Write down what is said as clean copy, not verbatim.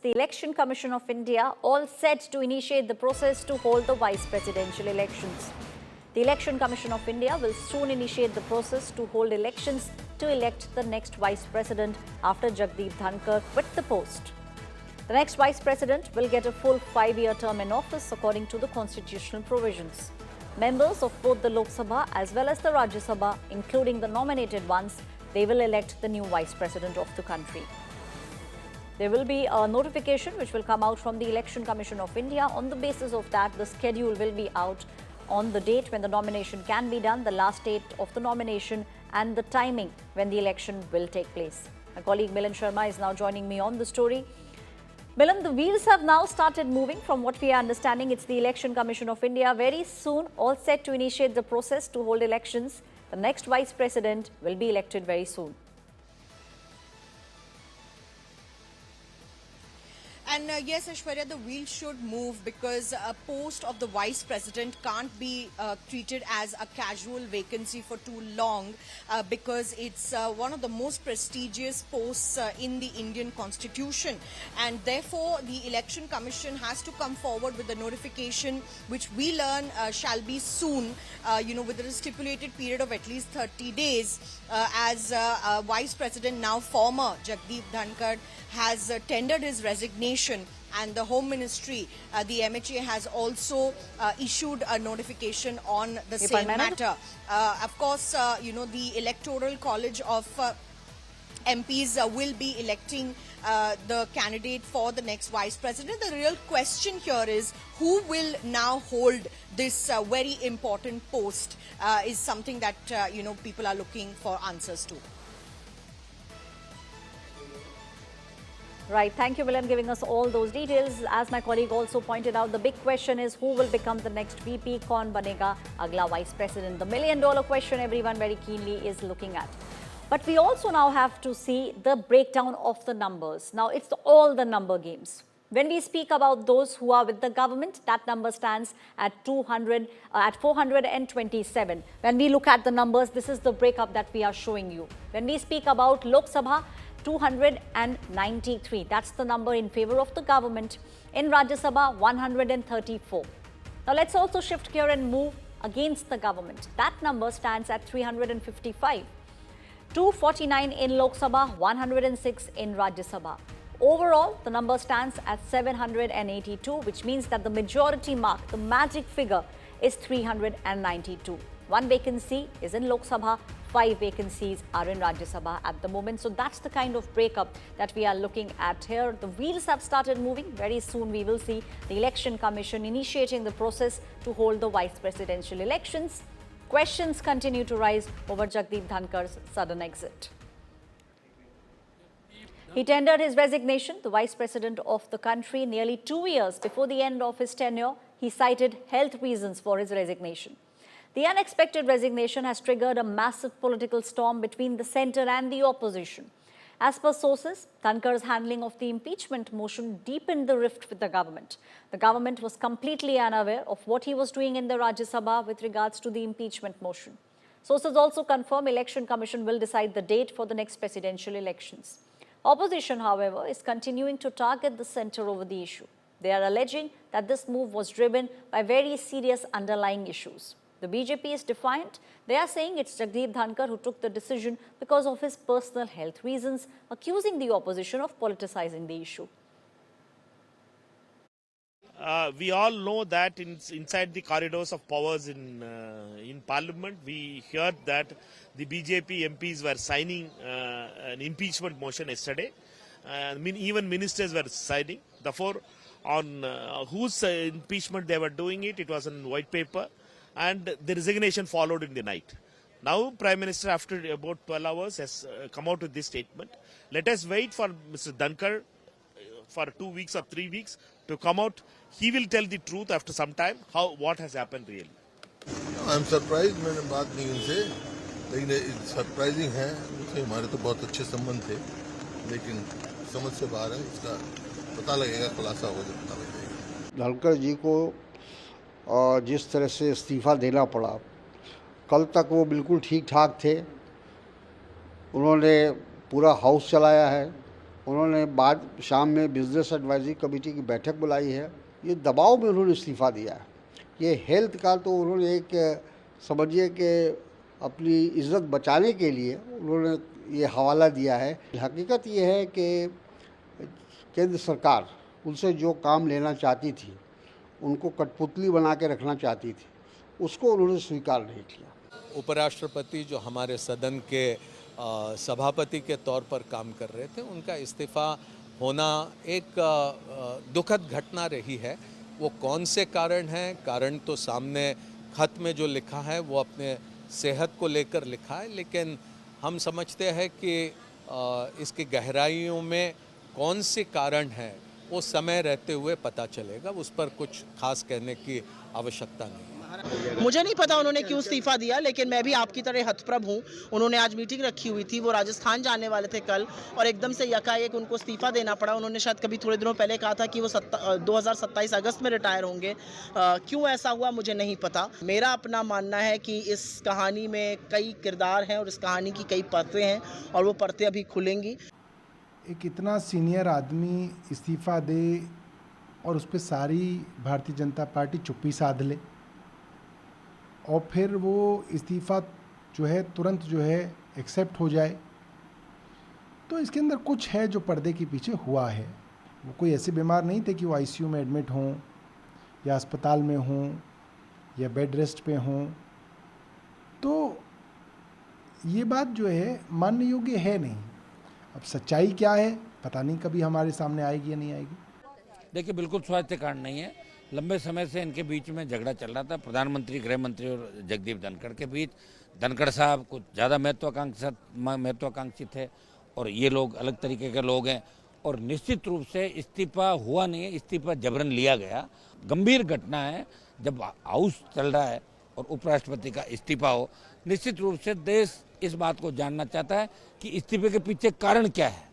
the Election Commission of India all set to initiate the process to hold the vice presidential elections. The Election Commission of India will soon initiate the process to hold elections to elect the next vice president after Jagdeep Dhankar quit the post. The next vice president will get a full 5-year term in office according to the constitutional provisions. Members of both the Lok Sabha as well as the Rajya Sabha, including the nominated ones, they will elect the new vice president of the country. There will be a notification which will come out from the Election Commission of India. On the basis of that, the schedule will be out on the date when the nomination can be done, the last date of the nomination and the timing when the election will take place. My colleague Milan Sharma is now joining me on the story. Milan, the wheels have now started moving. From what we are understanding, it's the Election Commission of India very soon all set to initiate the process to hold elections. The next vice president will be elected very soon. And yes, Aishwarya, the wheel should move because a post of the vice president can't be treated as a casual vacancy for too long because it's one of the most prestigious posts in the Indian constitution. And therefore, the Election Commission has to come forward with a notification which we learn shall be soon, with a stipulated period of at least 30 days as Vice President, now former Jagdeep Dhankar, has tendered his resignation, and the Home Ministry, the MHA, has also issued a notification on the same matter. Of course, the Electoral College of MPs will be electing the candidate for the next vice president. The real question here is who will now hold this very important post is something that people are looking for answers to. Right. Thank you, Milan, giving us all those details. As my colleague also pointed out, the big question is who will become the next VP? Kaun banega agla vice president? The million-dollar question everyone very keenly is looking at. But we also now have to see the breakdown of the numbers. Now, it's all the number games. When we speak about those who are with the government, that number stands at 427. When we look at the numbers, this is the breakup that we are showing you. When we speak about Lok Sabha, 293. That's the number in favor of the government. In Rajya Sabha, 134. Now, let's also shift gear and move against the government. That number stands at 355. 249 in Lok Sabha, 106 in Rajya Sabha. Overall, the number stands at 782, which means that the majority mark, the magic figure, is 392. One vacancy is in Lok Sabha, 5 vacancies are in Rajya Sabha at the moment. So that's the kind of breakup that we are looking at here. The wheels have started moving. Very soon we will see the Election Commission initiating the process to hold the vice presidential elections. Questions continue to rise over Jagdeep Dhankar's sudden exit. He tendered his resignation, the vice president of the country, nearly 2 years before the end of his tenure. He cited health reasons for his resignation. The unexpected resignation has triggered a massive political storm between the centre and the opposition. As per sources, Dhankar's handling of the impeachment motion deepened the rift with the government. The government was completely unaware of what he was doing in the Rajya Sabha with regards to the impeachment motion. Sources also confirm Election Commission will decide the date for the next presidential elections. Opposition, however, is continuing to target the centre over the issue. They are alleging that this move was driven by very serious underlying issues. The BJP is defiant. They are saying it's Jagdeep Dhankar who took the decision because of his personal health reasons, accusing the opposition of politicizing the issue. We all know that inside the corridors of powers in Parliament, we heard that the BJP MPs were signing an impeachment motion yesterday. Even ministers were signing. Therefore, on whose impeachment they were doing it, it was on white paper. And the resignation followed in the night. Now, Prime Minister, after about 12 hours, has come out with this statement. Let us wait for Mr. Dhankar for 2 weeks or 3 weeks to come out. He will tell the truth after some time, what has happened really. I'm surprised, मैंने बात नहीं उनसे, लेकिन surprising है, उनसे हमारे तो बहुत अच्छे संबंध थे, लेकिन समझ से बाहर है, इसका पता लगेगा, खुलासा हो जाए, पता लगेगा। धनखड़ जी को जिस तरह से इस्तीफ़ा देना पड़ा, कल तक वो बिल्कुल ठीक ठाक थे। उन्होंने पूरा हाउस चलाया है, उन्होंने बाद शाम में बिजनेस एडवाइजरी कमेटी की बैठक बुलाई है। ये दबाव में उन्होंने इस्तीफ़ा दिया है। ये हेल्थ का तो उन्होंने एक समझिए कि अपनी इज्जत बचाने के लिए उन्होंने ये हवाला दिया है। हकीकत ये है कि केंद्र सरकार उनसे जो काम लेना चाहती थी, उनको कठपुतली बना के रखना चाहती थी, उसको उन्होंने स्वीकार नहीं किया। उपराष्ट्रपति जो हमारे सदन के सभापति के तौर पर काम कर रहे थे, उनका इस्तीफ़ा होना एक दुखद घटना रही है। वो कौन से कारण हैं, कारण तो सामने खत में जो लिखा है वो अपने सेहत को लेकर लिखा है, लेकिन हम समझते हैं कि इसकी गहराइयों में कौन से कारण हैं वो समय रहते हुए पता चलेगा। उस पर कुछ खास कहने की आवश्यकता नहीं है। मुझे नहीं पता उन्होंने क्यों इस्तीफा दिया, लेकिन मैं भी आपकी तरह हतप्रभ हूँ। उन्होंने आज मीटिंग रखी हुई थी, वो राजस्थान जाने वाले थे कल, और एकदम से यकाएक उनको इस्तीफा देना पड़ा। उन्होंने शायद कभी थोड़े दिनों पहले कहा था कि वो 2027 अगस्त में रिटायर होंगे। क्यों ऐसा हुआ मुझे नहीं पता। मेरा अपना मानना है कि इस कहानी में कई किरदार हैं और इस कहानी की कई परतें हैं, और वो परतें अभी खुलेंगी। एक इतना सीनियर आदमी इस्तीफ़ा दे और उस पर सारी भारतीय जनता पार्टी चुप्पी साध ले, और फिर वो इस्तीफ़ा जो है तुरंत जो है एक्सेप्ट हो जाए, तो इसके अंदर कुछ है जो पर्दे के पीछे हुआ है। वो कोई ऐसे बीमार नहीं थे कि वो आईसीयू में एडमिट हों या अस्पताल में हों या बेड रेस्ट पे हों। तो ये बात जो है मानने योग्य है नहीं। अब सच्चाई क्या है पता नहीं, कभी हमारे सामने आएगी या नहीं आएगी। देखिए, बिल्कुल स्वास्थ्य कारण नहीं है। लंबे समय से इनके बीच में झगड़ा चल रहा था, प्रधानमंत्री, गृह मंत्री और जगदीप धनखड़ के बीच। धनखड़ साहब कुछ ज़्यादा महत्वाकांक्षी थे और ये लोग अलग तरीके के लोग हैं, और निश्चित रूप से इस्तीफा हुआ नहीं है, इस्तीफा जबरन लिया गया। गंभीर घटना है जब हाउस चल रहा है और उपराष्ट्रपति का इस्तीफा हो। निश्चित रूप से देश इस बात को जानना चाहता है कि इस्तीफे के पीछे कारण क्या है।